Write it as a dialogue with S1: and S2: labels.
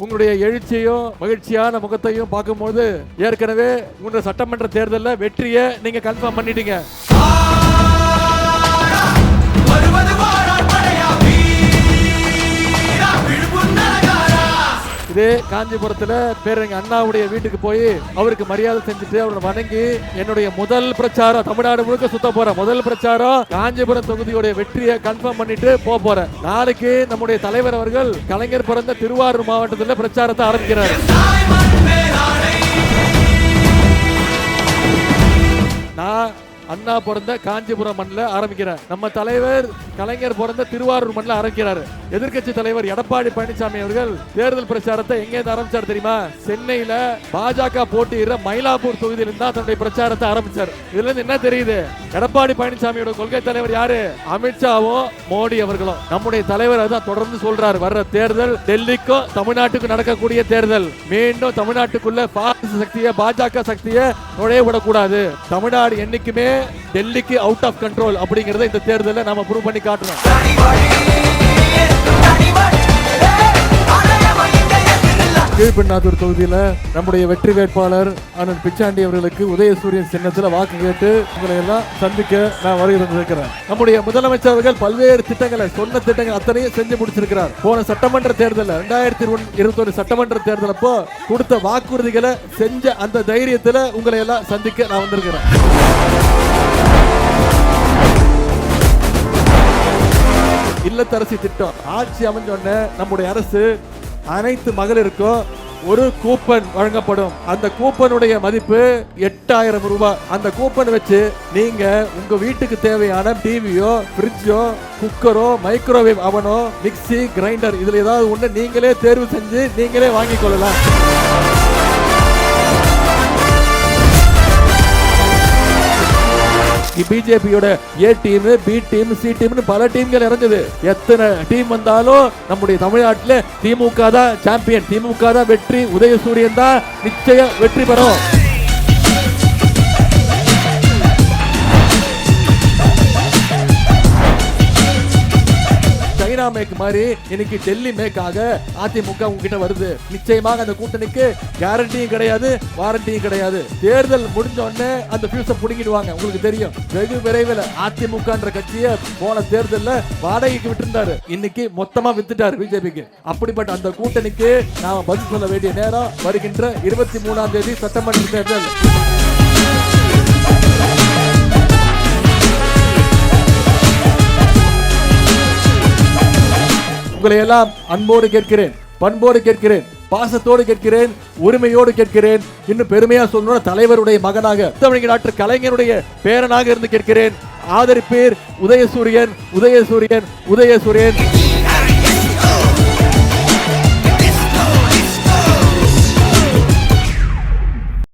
S1: உங்களுடைய எழுச்சியும் மகிழ்ச்சியான முகத்தையும் பார்க்கும்போது ஏற்கனவே உங்களுடைய சட்டமன்ற தேர்தலில் வெற்றியை நீங்க கன்ஃபார்ம் பண்ணிட்டீங்க. இதே காஞ்சிபுரத்துல பேரறிஞர் அண்ணாவுடைய வீட்டுக்கு போய் அவருக்கு மரியாதை செஞ்சுட்டு அவரை வணங்கி என்னுடைய முதல் பிரச்சாரம் தமிழ்நாடு முழுக்க சுத்த போறேன். முதல் பிரச்சாரம் காஞ்சிபுரம் தொகுதியுடைய வெற்றியை கன்ஃபார்ம் பண்ணிட்டு போறேன். நாளைக்கு நம்முடைய தலைவர் அவர்கள் கலைஞர் பிறந்த திருவாரூர் மாவட்டத்தில் பிரச்சாரத்தை ஆரம்பிக்கிறார். நான் அண்ணா பிறந்த காஞ்சிபுரம் மண்ணில் ஆரம்பிக்கிறார். நம்ம தலைவர் கலைஞர் பிறந்த திருவாரூர் மண்ணில் ஆரம்பிக்கிறார். எதிர்க்கட்சி தலைவர் எடப்பாடி பழனிசாமி அவர்கள் தேர்தல் பிரச்சாரத்தை எங்கே ஆரம்பிச்சார் தெரியுமா? சென்னையில பாஜக போட்டியிடுற மயிலாப்பூர் தொகுதியிலிருந்து தான் தன்னுடைய பிரச்சாரத்தை ஆரம்பிச்சார். இதுல இருந்து என்ன தெரியுது? எடப்பாடி பழனிசாமியோட கொள்கை தலைவர் யாரு? அமித்ஷாவும் மோடி அவர்களும். நம்முடைய தலைவர் அதான் தொடர்ந்து சொல்றாரு, வர்ற தேர்தல் டெல்லிக்கும் தமிழ்நாட்டுக்கும் நடக்கக்கூடிய தேர்தல். மீண்டும் தமிழ்நாட்டுக்குள்ள பாசிச சக்தியை பாஜக சக்தியை நுழைய விடக்கூடாது. தமிழ்நாடு என்னைக்குமே டெல்லிக்கு அவுட் ஆஃப் கண்ட்ரோல் அப்படிங்கறத இந்த தேர்தலில் நாம ப்ரூவ் பண்ணி காட்டுறோம். கீழ்பெண்ணாத்தூர் தொகுதியில நம்முடைய வெற்றி வேட்பாளர் அண்ணன் பிச்சாண்டி அவர்களுக்கு உதயசூரியன் சின்னத்தில் வாக்கு கேட்டு உங்களை எல்லாம் சந்திக்க நான் வருகிறேன். நம்முடைய முதலமைச்சர் அவர்கள் பல்வேறு திட்டங்களை சொன்ன திட்டங்கள் அத்தனையும் செஞ்சு முடிச்சிருக்கிறார். போன சட்டமன்ற தேர்தல் 2021 சட்டமன்ற தேர்தல் அப்போ கொடுத்த வாக்குறுதிகளை செஞ்ச அந்த தைரியத்தில் உங்களை எல்லாம் சந்திக்க நான் வந்திருக்கிறேன். இல்லத்தரசி திட்டம் ஆட்சி அமைஞ்சோடனே நம்முடைய அரசு அனைத்து மகளிருக்கும் ஒரு கூப்பன் வழங்கப்படும். அந்த கூப்பனுடைய மதிப்பு 8000 ரூபாய். அந்த கூப்பன் வச்சு நீங்க உங்க வீட்டுக்கு தேவையான டிவியோ ஃப்ரிட்ஜோ குக்கரோ மைக்ரோவேவ் அவனோ மிக்சி கிரைண்டர் இதுல ஏதாவது ஒண்ணு நீங்களே தேர்வு செஞ்சு நீங்களே வாங்கிக் கொள்ளலாம். பிஜேபியோட A team B team C டீம்னு பல டீம்கள் இறங்குது. எத்தனை டீம் வந்தாலும் நம்முடைய தமிழ்நாட்டில் திமுக தான் சாம்பியன், திமுக தான் வெற்றி, உதயசூரியன் தான் நிச்சயம் வெற்றி பெறும். சைனா மேக் மாதிரி இன்னைக்கு டெல்லி மேக்காக அதிமுக உங்ககிட்ட வருது. நிச்சயமாக அந்த கூட்டணிக்கு கேரண்டியும் கிடையாது, வாரண்டியும் கிடையாது. தேர்தல் முடிஞ்ச உடனே அந்த ஃபியூஸை புடுங்கிடுவாங்க. உங்களுக்கு தெரியும், வெகு விரைவில் அதிமுக கட்சியை போன தேர்தலில் வாடகைக்கு விட்டுருந்தாரு, இன்னைக்கு மொத்தமா வித்துட்டாரு பிஜேபிக்கு. அப்படிப்பட்ட அந்த கூட்டணிக்கு நாம பதில் சொல்ல வேண்டிய நேரம் வருகின்ற 23ஆம் தேதி சட்டமன்ற தேர்தல். உங்களை எல்லாம் அன்போடு கேட்கிறேன், பண்போடு கேட்கிறேன், பாசத்தோடு கேட்கிறேன், உரிமையோடு கேட்கிறேன். இன்னும் பெருமையா சொல்லணும், தலைவருடைய மகனாக தமிழக டாக்டர் கலைஞருடைய பேரனாக இருந்து கேட்கிறேன். ஆதரிப்பீர் உதயசூரியன், உதயசூரியன், உதயசூரியன்.